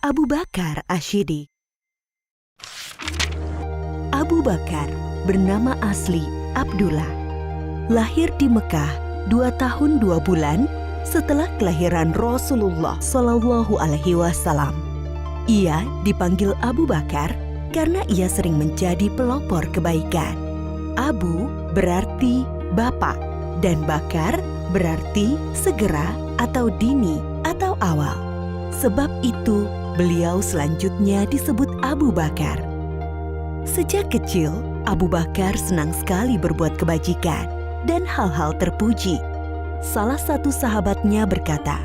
Abu Bakar Ash-Shiddiq. Abu Bakar bernama asli Abdullah. Lahir di Mekah 2 tahun 2 bulan setelah kelahiran Rasulullah Shallallahu Alaihi Wasallam. Ia dipanggil Abu Bakar karena ia sering menjadi pelopor kebaikan. Abu berarti bapak dan Bakar berarti segera atau dini atau awal. Sebab itu beliau selanjutnya disebut Abu Bakar. Sejak kecil, Abu Bakar senang sekali berbuat kebajikan dan hal-hal terpuji. Salah satu sahabatnya berkata,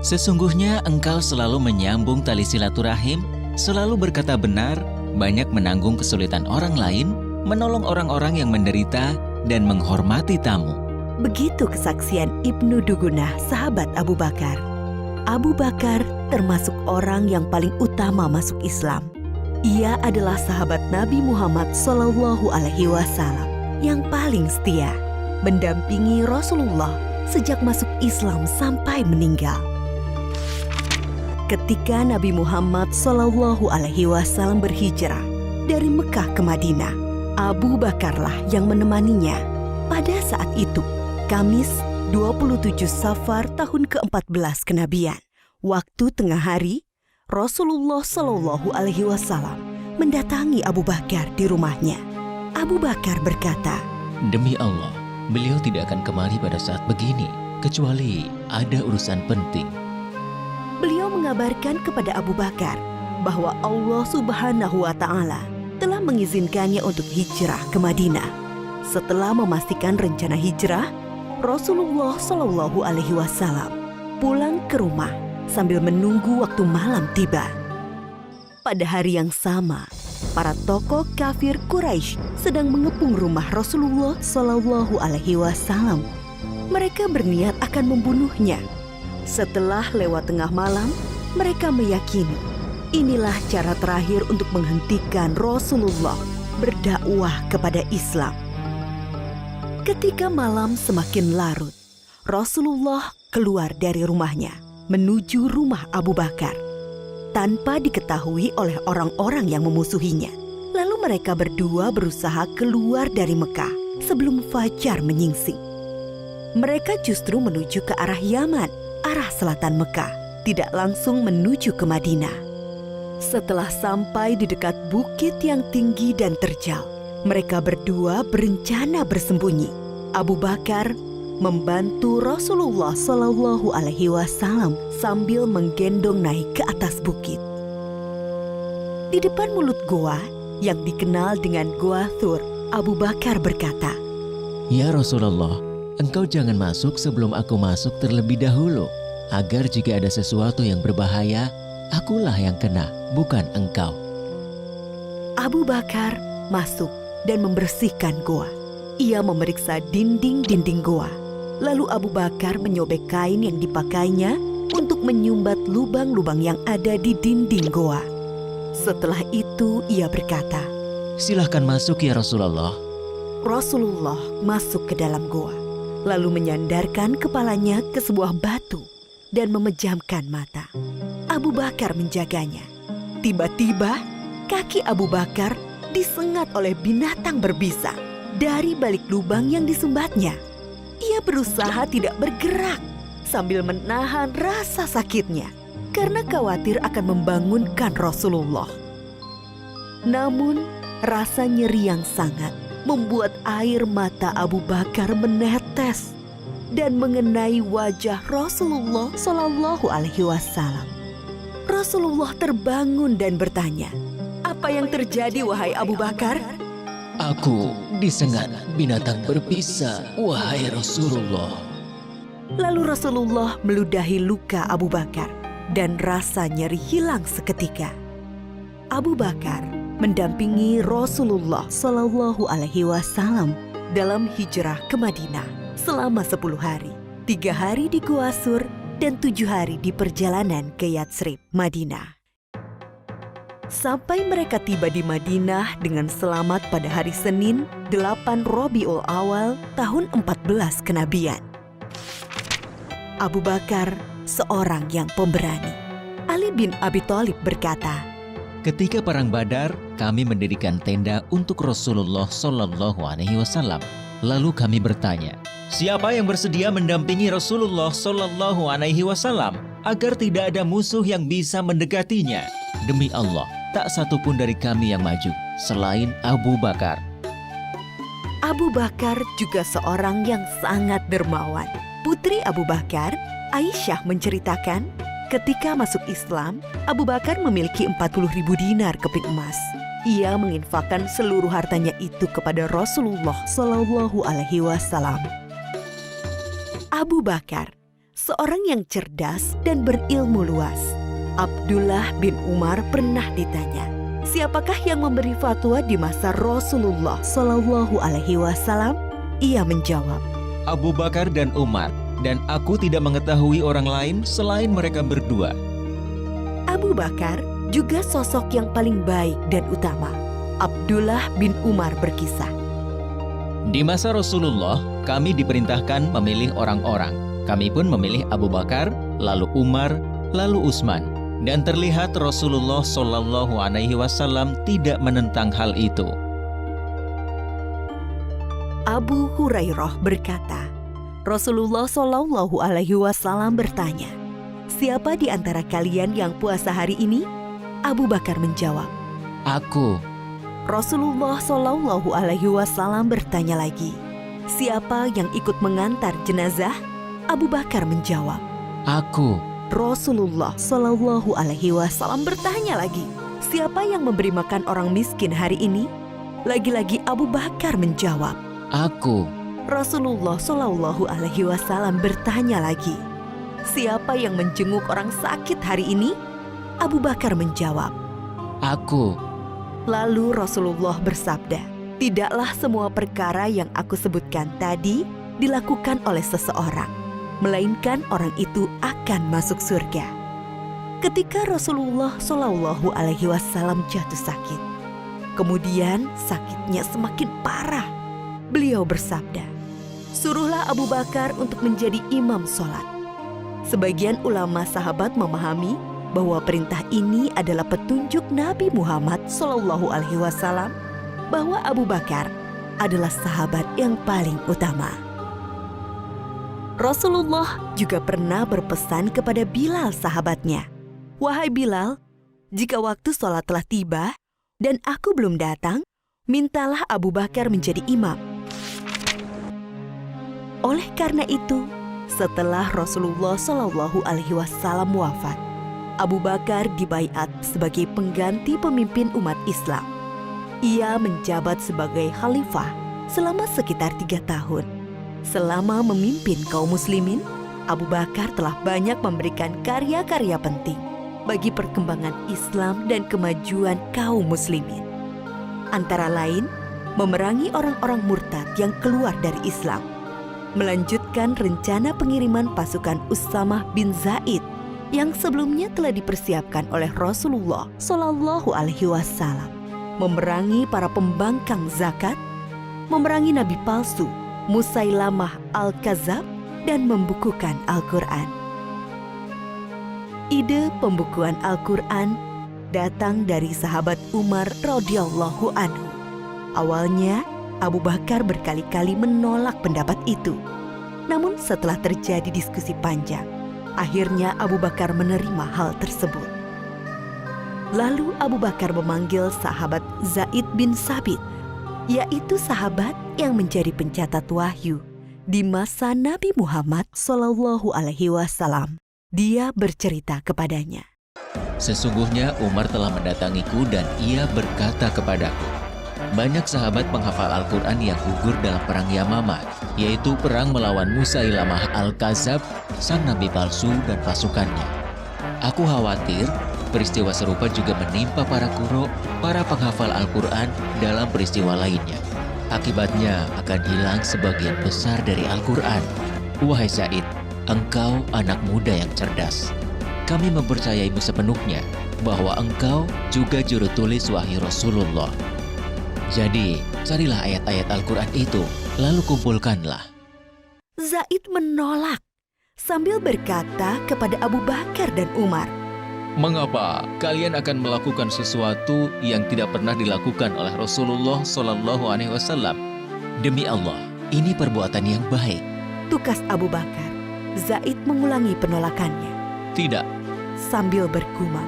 "Sesungguhnya engkau selalu menyambung tali silaturahim, selalu berkata benar, banyak menanggung kesulitan orang lain, menolong orang-orang yang menderita, dan menghormati tamu." Begitu kesaksian Ibnu Dugunah, sahabat Abu Bakar. Abu Bakar termasuk orang yang paling utama masuk Islam. Ia adalah sahabat Nabi Muhammad Shallallahu Alaihi Wasallam yang paling setia, mendampingi Rasulullah sejak masuk Islam sampai meninggal. Ketika Nabi Muhammad Shallallahu Alaihi Wasallam berhijrah dari Mekah ke Madinah, Abu Bakarlah yang menemaninya. Pada saat itu, Kamis 27 Safar tahun ke-14 kenabian, waktu tengah hari, Rasulullah Shallallahu Alaihi Wasallam mendatangi Abu Bakar di rumahnya. Abu Bakar berkata, "Demi Allah, beliau tidak akan kemari pada saat begini, kecuali ada urusan penting." Beliau mengabarkan kepada Abu Bakar bahwa Allah Subhanahu wa Ta'ala telah mengizinkannya untuk hijrah ke Madinah. Setelah memastikan rencana hijrah, Rasulullah Shallallahu Alaihi Wasallam pulang ke rumah sambil menunggu waktu malam tiba. Pada hari yang sama, para tokoh kafir Quraisy sedang mengepung rumah Rasulullah Shallallahu Alaihi Wasallam. Mereka berniat akan membunuhnya. Setelah lewat tengah malam, mereka meyakini inilah cara terakhir untuk menghentikan Rasulullah berdakwah kepada Islam. Ketika malam semakin larut, Rasulullah keluar dari rumahnya menuju rumah Abu Bakar tanpa diketahui oleh orang-orang yang memusuhinya. Lalu mereka berdua berusaha keluar dari Mekah sebelum fajar menyingsing. Mereka justru menuju ke arah Yaman, arah selatan Mekah, tidak langsung menuju ke Madinah. Setelah sampai di dekat bukit yang tinggi dan terjal, mereka berdua berencana bersembunyi. Abu Bakar membantu Rasulullah Shallallahu Alaihi Wasallam sambil menggendong naik ke atas bukit. Di depan mulut goa yang dikenal dengan Goa Thur, Abu Bakar berkata, "Ya Rasulullah, engkau jangan masuk sebelum aku masuk terlebih dahulu, agar jika ada sesuatu yang berbahaya, akulah yang kena, bukan engkau." Abu Bakar masuk dan membersihkan goa. Ia memeriksa dinding-dinding goa. Lalu Abu Bakar menyobek kain yang dipakainya untuk menyumbat lubang-lubang yang ada di dinding goa. Setelah itu ia berkata, "Silahkan masuk ya Rasulullah." Rasulullah masuk ke dalam goa, lalu menyandarkan kepalanya ke sebuah batu dan memejamkan mata. Abu Bakar menjaganya. Tiba-tiba kaki Abu Bakar disengat oleh binatang berbisa dari balik lubang yang disumbatnya. Ia berusaha tidak bergerak sambil menahan rasa sakitnya karena khawatir akan membangunkan Rasulullah. Namun rasa nyeri yang sangat membuat air mata Abu Bakar menetes dan mengenai wajah Rasulullah Shallallahu Alaihi Wasallam. Rasulullah terbangun dan bertanya, "Apa yang terjadi, wahai Abu Bakar?" "Aku disengat binatang berbisa, wahai Rasulullah." Lalu Rasulullah meludahi luka Abu Bakar dan rasa nyeri hilang seketika. Abu Bakar mendampingi Rasulullah Shallallahu Alaihi Wasallam dalam hijrah ke Madinah selama 10 hari, 3 hari di Gua Sur dan 7 hari di perjalanan ke Yatsrib, Madinah. Sampai mereka tiba di Madinah dengan selamat pada hari Senin 8 Rabiul Awal tahun 14 kenabian. Abu Bakar seorang yang pemberani. Ali bin Abi Thalib berkata, Ketika perang Badar, kami mendirikan tenda untuk Rasulullah Shallallahu Alaihi Wasallam. Lalu kami bertanya, siapa yang bersedia mendampingi Rasulullah Shallallahu Alaihi Wasallam agar tidak ada musuh yang bisa mendekatinya? Demi Allah, tak satu pun dari kami yang maju selain Abu Bakar. Abu Bakar juga seorang yang sangat dermawan. Putri Abu Bakar, Aisyah menceritakan, ketika masuk Islam, Abu Bakar memiliki 40.000 dinar keping emas. Ia menginfakkan seluruh hartanya itu kepada Rasulullah Shallallahu Alaihi Wasallam. Abu Bakar, seorang yang cerdas dan berilmu luas. Abdullah bin Umar pernah ditanya, siapakah yang memberi fatwa di masa Rasulullah Shallallahu Alaihi Wasallam? Ia menjawab, Abu Bakar dan Umar, dan aku tidak mengetahui orang lain selain mereka berdua. Abu Bakar juga sosok yang paling baik dan utama. Abdullah bin Umar berkisah, Di masa Rasulullah, kami diperintahkan memilih orang-orang. Kami pun memilih Abu Bakar, lalu Umar, lalu Utsman. Dan terlihat Rasulullah Shallallahu Alaihi Wasallam tidak menentang hal itu. Abu Hurairah berkata, Rasulullah Shallallahu Alaihi Wasallam bertanya, siapa di antara kalian yang puasa hari ini? Abu Bakar menjawab, Aku. Rasulullah Shallallahu Alaihi Wasallam bertanya lagi, siapa yang ikut mengantar jenazah? Abu Bakar menjawab, Aku. Rasulullah Shallallahu Alaihi Wasallam bertanya lagi, siapa yang memberi makan orang miskin hari ini? Lagi-lagi Abu Bakar menjawab, Aku. Rasulullah Shallallahu Alaihi Wasallam bertanya lagi, siapa yang menjenguk orang sakit hari ini? Abu Bakar menjawab, Aku. Lalu Rasulullah bersabda, tidaklah semua perkara yang aku sebutkan tadi dilakukan oleh seseorang, melainkan orang itu akan masuk surga. Ketika Rasulullah Shallallahu Alaihi Wasallam jatuh sakit, kemudian sakitnya semakin parah, beliau bersabda, suruhlah Abu Bakar untuk menjadi imam sholat. Sebagian ulama sahabat memahami bahwa perintah ini adalah petunjuk Nabi Muhammad Shallallahu Alaihi Wasallam bahwa Abu Bakar adalah sahabat yang paling utama. Rasulullah juga pernah berpesan kepada Bilal sahabatnya, wahai Bilal, jika waktu sholat telah tiba dan aku belum datang, mintalah Abu Bakar menjadi imam. Oleh karena itu, setelah Rasulullah Shallallahu Alaihi Wasallam wafat, Abu Bakar dibaiat sebagai pengganti pemimpin umat Islam. Ia menjabat sebagai khalifah selama sekitar 3 tahun. Selama memimpin kaum muslimin, Abu Bakar telah banyak memberikan karya-karya penting bagi perkembangan Islam dan kemajuan kaum muslimin. Antara lain, memerangi orang-orang murtad yang keluar dari Islam, melanjutkan rencana pengiriman pasukan Usamah bin Zaid yang sebelumnya telah dipersiapkan oleh Rasulullah Shallallahu Alaihi Wasallam, memerangi para pembangkang zakat, memerangi nabi palsu Musailamah al-Kadzab, dan membukukan Al-Quran. Ide pembukuan Al-Quran datang dari sahabat Umar radhiyallahu anhu. Awalnya, Abu Bakar berkali-kali menolak pendapat itu. Namun setelah terjadi diskusi panjang, akhirnya Abu Bakar menerima hal tersebut. Lalu Abu Bakar memanggil sahabat Zaid bin Sabit, yaitu sahabat yang menjadi pencatat wahyu di masa Nabi Muhammad Shallallahu Alaihi Wasallam. Dia bercerita kepadanya, Sesungguhnya Umar telah mendatangiku dan ia berkata kepadaku, banyak sahabat penghafal Al-Quran yang gugur dalam perang Yamamah, yaitu perang melawan Musailamah al-Kadzab, sang nabi palsu dan pasukannya. Aku khawatir peristiwa serupa juga menimpa para qurra, para penghafal Al-Quran dalam peristiwa lainnya. Akibatnya akan hilang sebagian besar dari Al-Quran. Wahai Zaid, engkau anak muda yang cerdas. Kami mempercayaimu sepenuhnya bahwa engkau juga juru tulis wahyu Rasulullah. Jadi, carilah ayat-ayat Al-Quran itu, lalu kumpulkanlah. Zaid menolak sambil berkata kepada Abu Bakar dan Umar, Mengapa kalian akan melakukan sesuatu yang tidak pernah dilakukan oleh Rasulullah Shallallahu Alaihi Wasallam? Demi Allah, ini perbuatan yang baik. Tukas Abu Bakar. Zaid mengulangi penolakannya Tidak, sambil bergumam.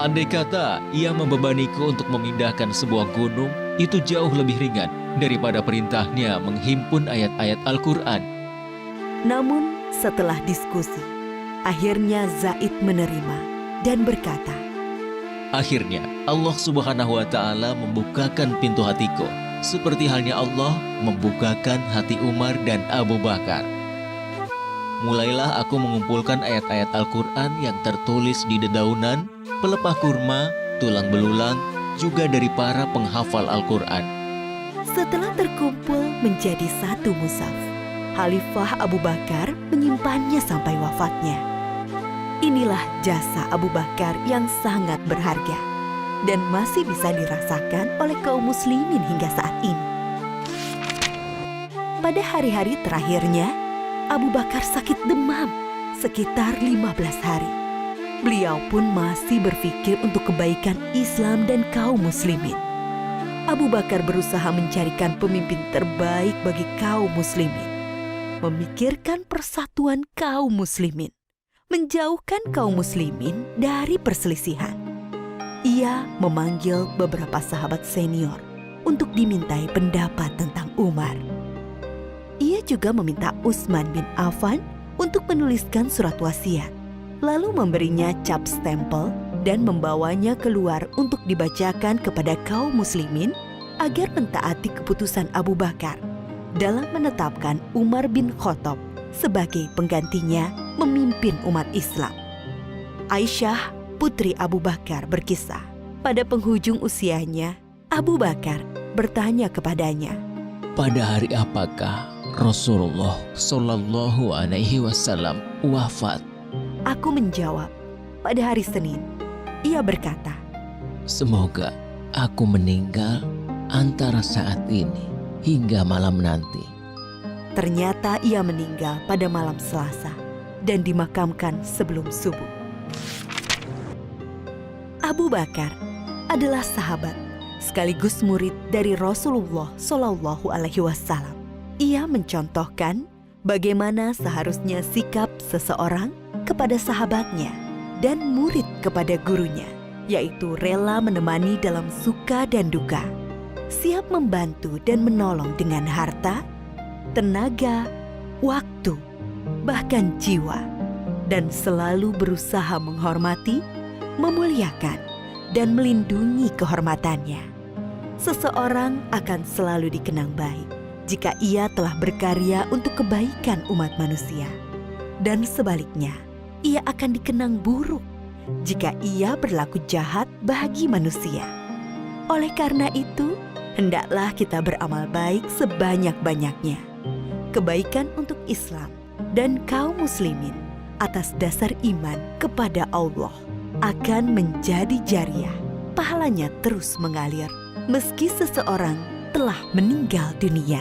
andai kata ia membebaniku untuk memindahkan sebuah gunung, itu jauh lebih ringan daripada perintahnya menghimpun ayat-ayat Al-Quran. Namun setelah diskusi, akhirnya Zaid menerima dan berkata, Akhirnya Allah Subhanahu wa Ta'ala membukakan pintu hatiku, seperti halnya Allah membukakan hati Umar dan Abu Bakar. Mulailah aku mengumpulkan ayat-ayat Al-Quran yang tertulis di dedaunan, pelepah kurma, tulang belulang, juga dari para penghafal Al-Quran. Setelah terkumpul menjadi satu mushaf, Khalifah Abu Bakar menyimpannya sampai wafatnya. Inilah jasa Abu Bakar yang sangat berharga dan masih bisa dirasakan oleh kaum muslimin hingga saat ini. Pada hari-hari terakhirnya, Abu Bakar sakit demam sekitar 15 hari. Beliau pun masih berpikir untuk kebaikan Islam dan kaum muslimin. Abu Bakar berusaha mencarikan pemimpin terbaik bagi kaum muslimin, memikirkan persatuan kaum muslimin, menjauhkan kaum muslimin dari perselisihan. Ia memanggil beberapa sahabat senior untuk dimintai pendapat tentang Umar. Ia juga meminta Utsman bin Affan untuk menuliskan surat wasiat, lalu memberinya cap stempel dan membawanya keluar untuk dibacakan kepada kaum muslimin agar mentaati keputusan Abu Bakar dalam menetapkan Umar bin Khattab sebagai penggantinya memimpin umat Islam. Aisyah, putri Abu Bakar, berkisah, pada penghujung usianya, Abu Bakar bertanya kepadanya, Pada hari apakah Rasulullah Shallallahu Alaihi Wasallam wafat? Aku menjawab, pada hari Senin. Ia berkata, Semoga aku meninggal antara saat ini hingga malam nanti. ternyata ia meninggal pada malam Selasa dan dimakamkan sebelum subuh. Abu Bakar adalah sahabat sekaligus murid dari Rasulullah Shallallahu Alaihi Wasallam. Ia mencontohkan bagaimana seharusnya sikap seseorang kepada sahabatnya dan murid kepada gurunya, yaitu rela menemani dalam suka dan duka, siap membantu dan menolong dengan harta, tenaga, waktu, bahkan jiwa, dan selalu berusaha menghormati, memuliakan, dan melindungi kehormatannya. Seseorang akan selalu dikenang baik jika ia telah berkarya untuk kebaikan umat manusia. Dan sebaliknya, ia akan dikenang buruk jika ia berlaku jahat bagi manusia. Oleh karena itu, hendaklah kita beramal baik sebanyak-banyaknya. Kebaikan untuk Islam dan kaum muslimin atas dasar iman kepada Allah akan menjadi jariah. Pahalanya terus mengalir meski seseorang telah meninggal dunia.